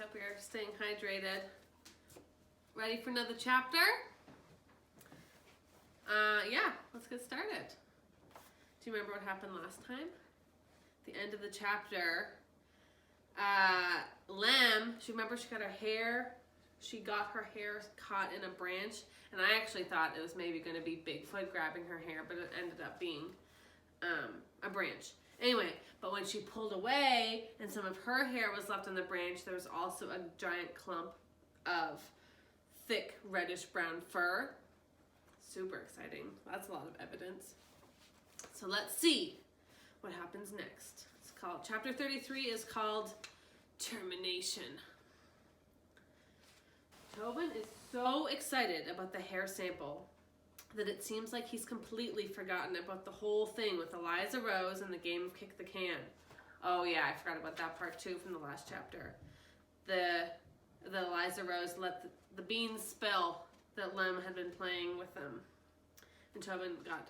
up. We're staying hydrated. Ready for another chapter? Yeah, let's get started. Do you remember what happened last time? The end of the chapter, Lem, she got her hair, she got her hair caught in a branch, and I actually thought it was maybe going to be Bigfoot grabbing her hair, but it ended up being a branch. Anyway, but when she pulled away and some of her hair was left on the branch, there was also a giant clump of thick reddish brown fur. Super exciting. That's a lot of evidence. So let's see what happens next. It's called, chapter 33 is called Termination. Tobin is so excited about the hair sample that it seems like he's completely forgotten about the whole thing with Eliza Rose and the game of kick the can. Oh yeah, I forgot about that part too from the last chapter. The Eliza Rose let the beans spill that Lem had been playing with them. And Tobin got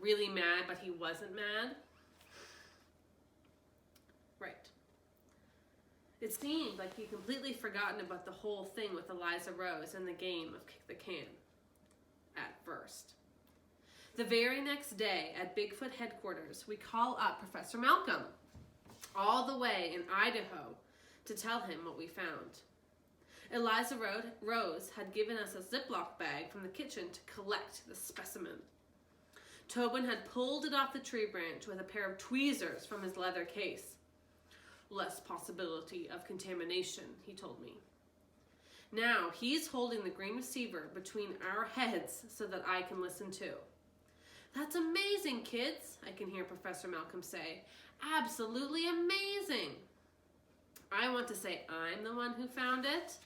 really mad, but he wasn't mad. Right. It seemed like he'd completely forgotten about the whole thing with Eliza Rose and the game of kick the can. At first. The very next day at Bigfoot headquarters, we call up Professor Malcolm, all the way in Idaho, to tell him what we found. Eliza Rose had given us a Ziploc bag from the kitchen to collect the specimen. Tobin had pulled it off the tree branch with a pair of tweezers from his leather case. Less possibility of contamination, he told me. Now, he's holding the green receiver between our heads so that I can listen too. That's amazing, kids, I can hear Professor Malcolm say. Absolutely amazing. I want to say I'm the one who found it.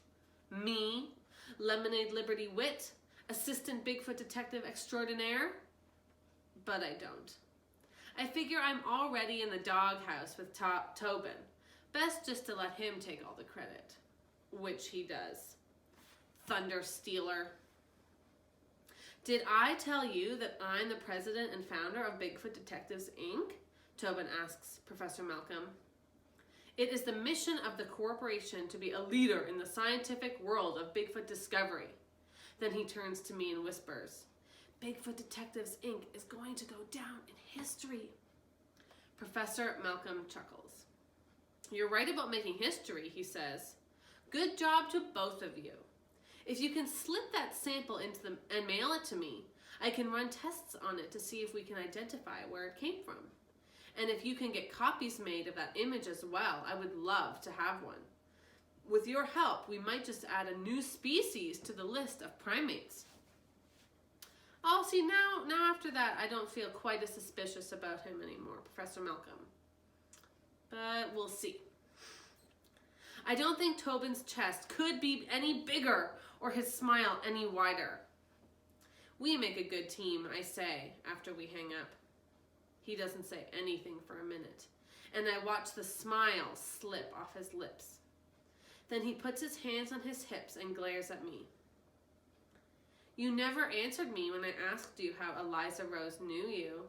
Me, Lemonade Liberty Wit, Assistant Bigfoot Detective Extraordinaire. But I don't. I figure I'm already in the doghouse with Tobin. Best just to let him take all the credit. Which he does. Thunder Stealer. Did I tell you that I'm the president and founder of Bigfoot Detectives, Inc.? Tobin asks Professor Malcolm. It is the mission of the corporation to be a leader in the scientific world of Bigfoot discovery. Then he turns to me and whispers, Bigfoot Detectives, Inc. is going to go down in history. Professor Malcolm chuckles. You're right about making history, he says. Good job to both of you. If you can slip that sample into them and mail it to me, I can run tests on it to see if we can identify where it came from. And if you can get copies made of that image as well, I would love to have one. With your help, we might just add a new species to the list of primates. Oh, see, now after that, I don't feel quite as suspicious about him anymore, Professor Malcolm. But we'll see. I don't think Tobin's chest could be any bigger or his smile any wider. We make a good team, I say, after we hang up. He doesn't say anything for a minute, and I watch the smile slip off his lips. Then he puts his hands on his hips and glares at me. You never answered me when I asked you how Eliza Rose knew you. ...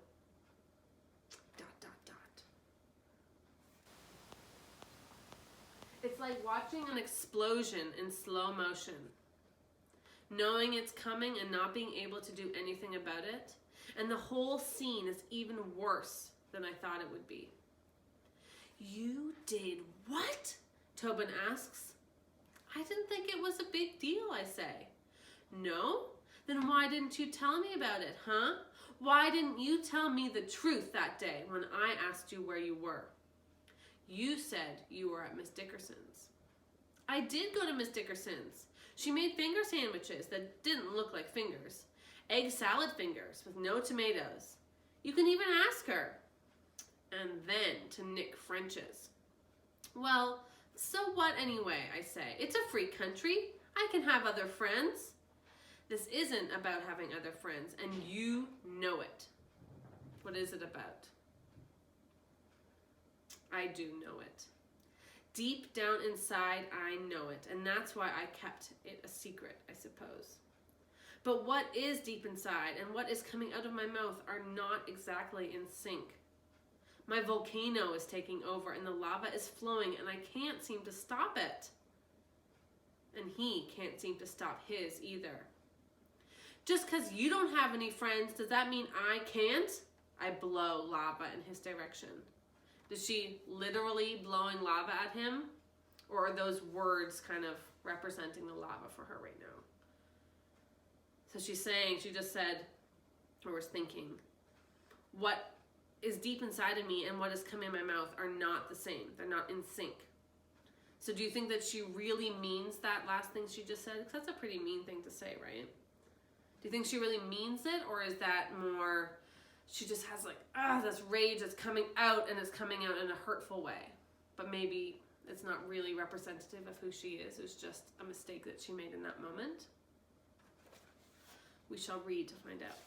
It's like watching an explosion in slow motion. Knowing it's coming and not being able to do anything about it. And the whole scene is even worse than I thought it would be. You did what? Tobin asks. I didn't think it was a big deal, I say. No? Then why didn't you tell me about it, huh? Why didn't you tell me the truth that day when I asked you where you were? You said you were at Miss Dickerson's. I did go to Miss Dickerson's. She made finger sandwiches that didn't look like fingers. Egg salad fingers with no tomatoes. You can even ask her. And then to Nick French's. Well, so what anyway, I say. It's a free country. I can have other friends. This isn't about having other friends, and you know it. What is it about? I do know it. Deep down inside, I know it, and that's why I kept it a secret, I suppose. But what is deep inside and what is coming out of my mouth are not exactly in sync. My volcano is taking over and the lava is flowing and I can't seem to stop it. and he can't seem to stop his either. Just because you don't have any friends, does that mean I can't? I blow lava in his direction. Is she literally blowing lava at him? Or are those words kind of representing the lava for her right now? So she's saying, she just said, or was thinking, what is deep inside of me and what is coming in my mouth are not the same. They're not in sync. So do you think that she really means that last thing she just said? Because that's a pretty mean thing to say, right? Do you think she really means it? Or is that more, she just has like, this rage that's coming out and it's coming out in a hurtful way. But maybe it's not really representative of who she is. It was just a mistake that she made in that moment. We shall read to find out.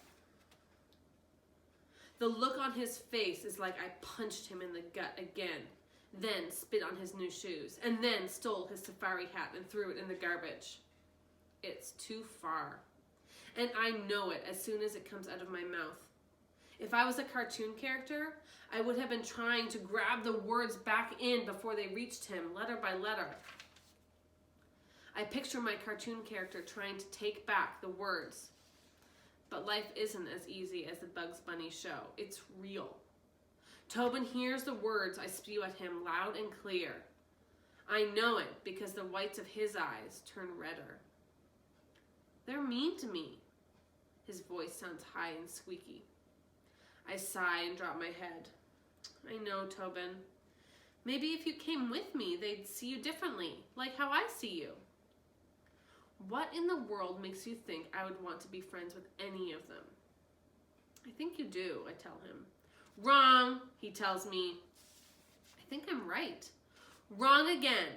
The look on his face is like I punched him in the gut again, then spit on his new shoes, and then stole his safari hat and threw it in the garbage. It's too far. And I know it as soon as it comes out of my mouth. If I was a cartoon character, I would have been trying to grab the words back in before they reached him, letter by letter. I picture my cartoon character trying to take back the words. But life isn't as easy as the Bugs Bunny show. It's real. Tobin hears the words I spew at him loud and clear. I know it because the whites of his eyes turn redder. They're mean to me. His voice sounds high and squeaky. I sigh and drop my head. I know, Tobin. Maybe if you came with me, they'd see you differently, like how I see you. What in the world makes you think I would want to be friends with any of them? I think you do, I tell him. Wrong, he tells me. I think I'm right. Wrong again.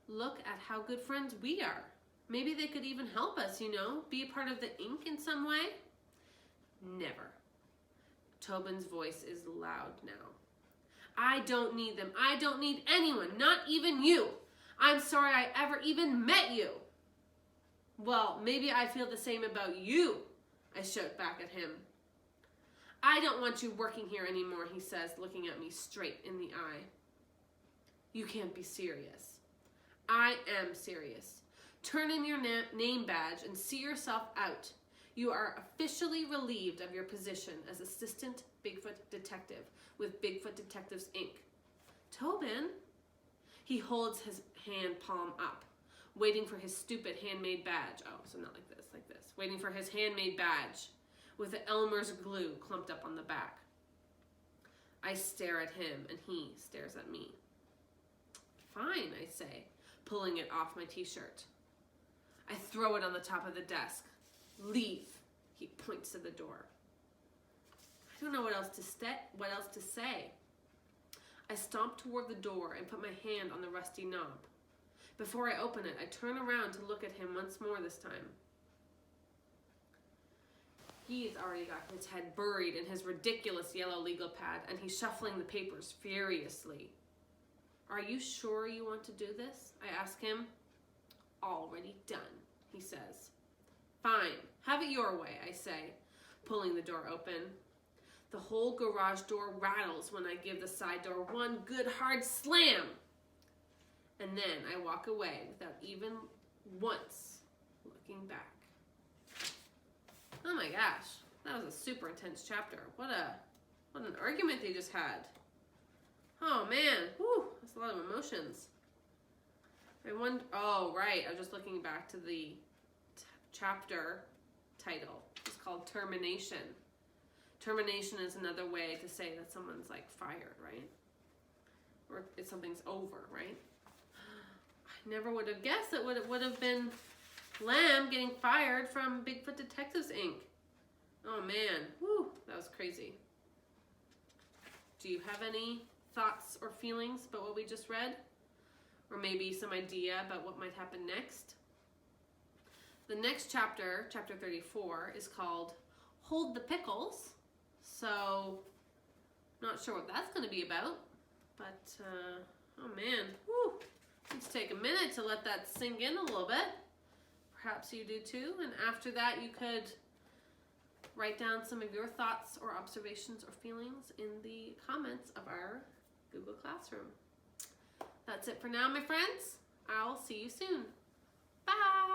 Look at how good friends we are. Maybe they could even help us, be a part of the ink in some way. Never. Tobin's voice is loud now. I don't need them. I don't need anyone, not even you. I'm sorry I ever even met you. Well, maybe I feel the same about you, I shout back at him. I don't want you working here anymore, he says, looking at me straight in the eye. You can't be serious. I am serious. Turn in your name badge and see yourself out. You are officially relieved of your position as Assistant Bigfoot Detective with Bigfoot Detectives, Inc. Tobin? He holds his hand palm up, waiting for his stupid handmade badge. Oh, so not like this, like this. Waiting for his handmade badge with the Elmer's glue clumped up on the back. I stare at him and he stares at me. Fine, I say, pulling it off my t-shirt. I throw it on the top of the desk. Leave, he points to the door. I don't know what else to say. I stomp toward the door and put my hand on the rusty knob. Before I open it, I turn around to look at him once more this time. He's already got his head buried in his ridiculous yellow legal pad, and he's shuffling the papers furiously. Are you sure you want to do this? I ask him. Already done, he says. Fine, have it your way, I say, pulling the door open. The whole garage door rattles when I give the side door one good hard slam. And then I walk away without even once looking back. Oh my gosh, that was a super intense chapter. What an argument they just had. Oh man, whew, that's a lot of emotions. Oh right, I was just looking back to the chapter title. It's called Termination. Termination is another way to say that someone's like fired, right? Or if something's over, right? I never would have guessed that it would have been Lamb getting fired from Bigfoot Detectives, Inc. Oh man, whew, that was crazy. Do you have any thoughts or feelings about what we just read? Or maybe some idea about what might happen next? The next chapter, chapter 34, is called Hold the Pickles. So, not sure what that's going to be about. But, oh man, whew. Let's take a minute to let that sink in a little bit. Perhaps you do too. And after that, you could write down some of your thoughts or observations or feelings in the comments of our Google Classroom. That's it for now, my friends. I'll see you soon. Bye!